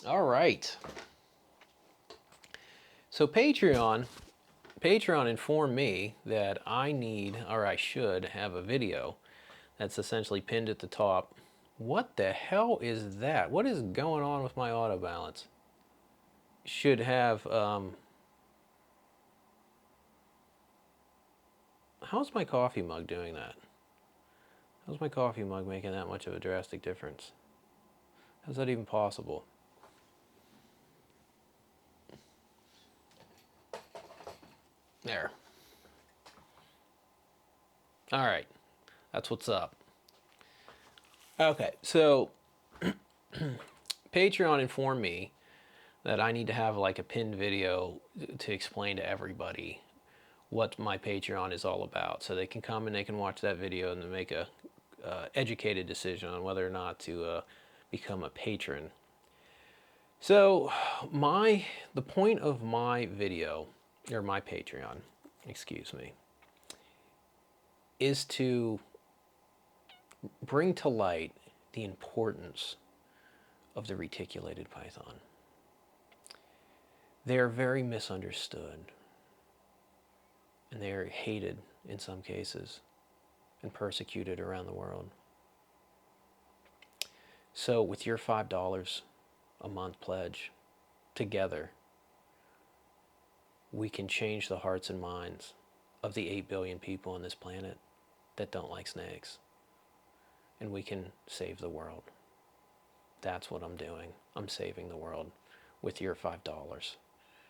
All right. So Patreon informed me that I need, or I should, have a video that's essentially pinned at the top. What the hell is that? What is going on with my auto balance? Should have, how's my coffee mug doing that? How's my coffee mug making that much of a drastic difference? How's that even possible? There. All right. That's what's up. Okay, so Patreon informed me that I need to have like a pinned video to explain to everybody what my Patreon is all about, so they can come and they can watch that video and make a educated decision on whether or not to become a patron. So the point of my video, or my Patreon, excuse me, is to bring to light the importance of the reticulated python. They are very misunderstood, and they are hated in some cases and persecuted around the world. So with your $5 a month pledge, together, we can change the hearts and minds of the 8 billion people on this planet that don't like snakes. And we can save the world. That's what I'm doing. I'm saving the world with your $5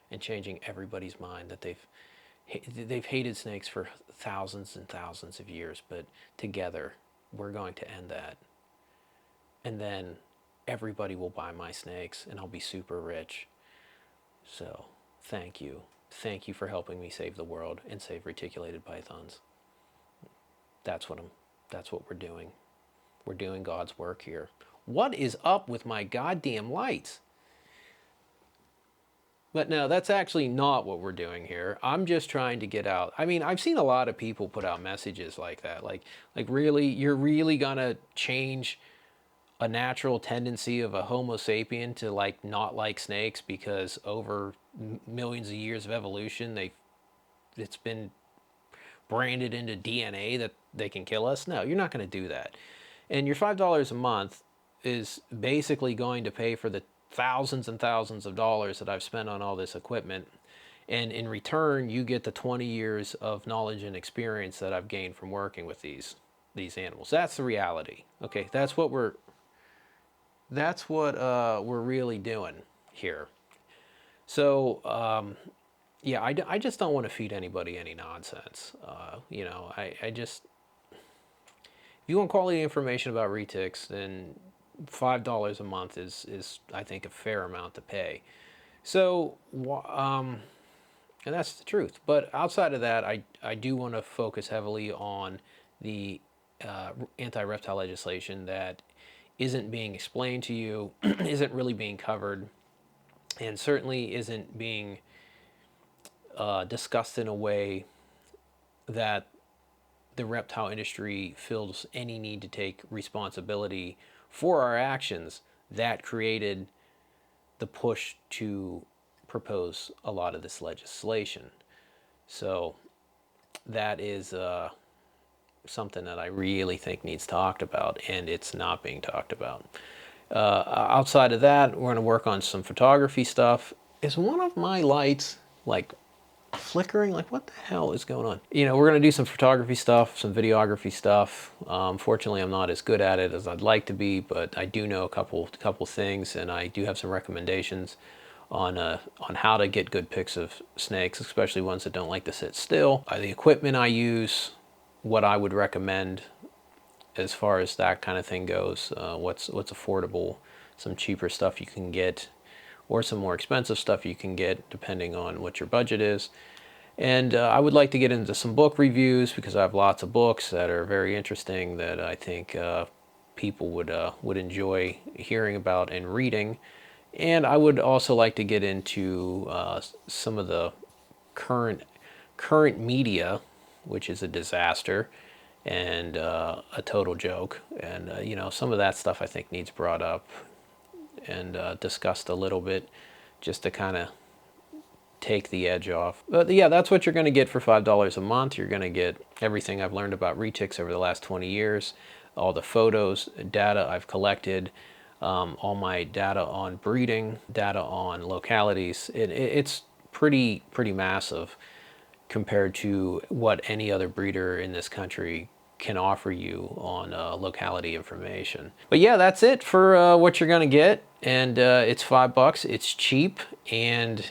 and changing everybody's mind that they've hated snakes for thousands and thousands of years, but together we're going to end that. And then everybody will buy my snakes and I'll be super rich. So thank you. Thank you for helping me save the world and save reticulated pythons. That's what we're doing. We're doing God's work here. What is up with my goddamn lights? But no, that's actually not what we're doing here. I'm just trying to get out. I mean, I've seen a lot of people put out messages like that. Like really, you're really gonna change a natural tendency of a Homo sapien to like not like snakes because over millions of years of evolution, it's been branded into DNA that they can kill us? No, you're not going to do that. And your $5 a month is basically going to pay for the thousands and thousands of dollars that I've spent on all this equipment. And in return, you get the 20 years of knowledge and experience that I've gained from working with these animals. That's the reality. Okay, that's what we're really doing here. So yeah, I just don't want to feed anybody any nonsense. I just, if you want quality information about retics, then $5 a month is I think a fair amount to pay. So, and that's the truth. But outside of that, I do want to focus heavily on the anti-reptile legislation that isn't being explained to you, isn't really being covered, and certainly isn't being discussed in a way that the reptile industry feels any need to take responsibility for our actions that created the push to propose a lot of this legislation. So that is something that I really think needs talked about, and it's not being talked about. Outside of that, we're going to work on some photography stuff. Is one of my lights like flickering? Like, what the hell is going on? We're going to do some photography stuff, some videography stuff. Fortunately, I'm not as good at it as I'd like to be, but I do know a couple things, and I do have some recommendations on how to get good pics of snakes, especially ones that don't like to sit still. The equipment I use, what I would recommend as far as that kind of thing goes, what's affordable, some cheaper stuff you can get, or some more expensive stuff you can get depending on what your budget is. And I would like to get into some book reviews because I have lots of books that are very interesting that I think people would enjoy hearing about and reading. And I would also like to get into some of the current media, which is a disaster and a total joke. And some of that stuff I think needs brought up. and discussed a little bit, just to kind of take the edge off. But yeah, that's what you're going to get for $5 a month. You're going to get everything I've learned about retics over the last 20 years, all the photos, data I've collected, all my data on breeding, data on localities. It's pretty massive compared to what any other breeder in this country can offer you on locality information. But yeah, that's it for what you're going to get. And it's $5. It's cheap, and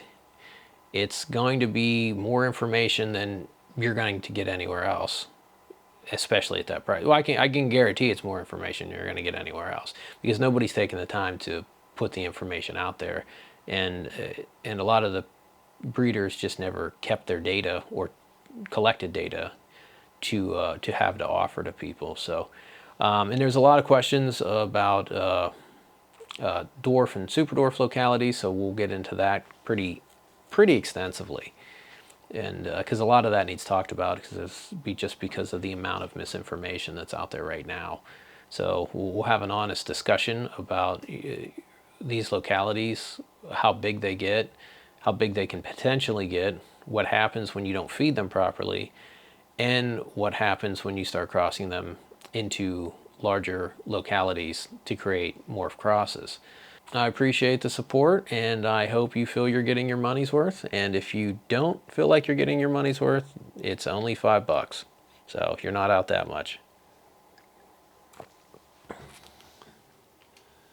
it's going to be more information than you're going to get anywhere else, especially at that price. Well, I can guarantee it's more information you're going to get anywhere else, because nobody's taking the time to put the information out there, and a lot of the breeders just never kept their data or collected data to have to offer to people. So, and there's a lot of questions about dwarf and super dwarf localities, so we'll get into that pretty extensively, and because a lot of that needs talked about, just because of the amount of misinformation that's out there right now. So we'll have an honest discussion about these localities, how big they get, how big they can potentially get, what happens when you don't feed them properly, and what happens when you start crossing them into larger localities to create morph crosses. I appreciate the support, and I hope you feel you're getting your money's worth. And if you don't feel like you're getting your money's worth, it's only $5. So you're not out that much.